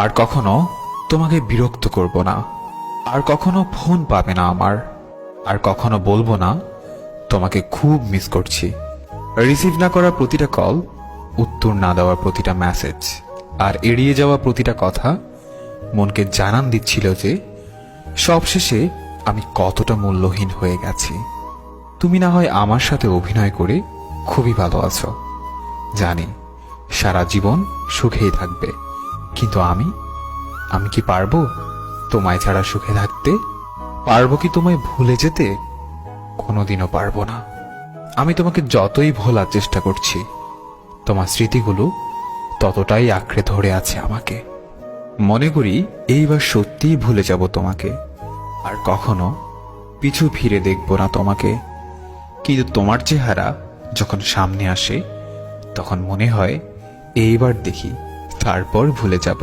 আর কখনো তোমাকে বিরক্ত করব না। আর কখনো ফোন পাবে না আমার। আর কখনো বলবো না তোমাকে খুব মিস করছি। রিসিভ না করা প্রতিটা কল, উত্তর না দেওয়া প্রতিটা মেসেজ, আর এড়িয়ে যাওয়া প্রতিটা কথা মনকে জানান দিচ্ছিল যে সবশেষে আমি কতটা মূল্যহীন হয়ে গেছি। তুমি না হয় আমার সাথে অভিনয় করে খুবই ভালো আছো, জানি সারা জীবন সুখেই থাকবে, কিন্তু আমি আমি কি পারবো তোমায় ছাড়া সুখে থাকতে? পারবো কি তোমায় ভুলে যেতে? কোনোদিনও পারবো না। আমি তোমাকে যতই ভোলার চেষ্টা করছি, তোমার স্মৃতিগুলো ততটাই আঁকড়ে ধরে আছে আমাকে। মনে করি এইবার সত্যিই ভুলে যাব তোমাকে, আর কখনো পিছু ফিরে দেখব না তোমাকে। কিন্তু তোমার চেহারা যখন সামনে আসে, তখন মনে হয় এইবার দেখি, তারপর ভুলে যাব।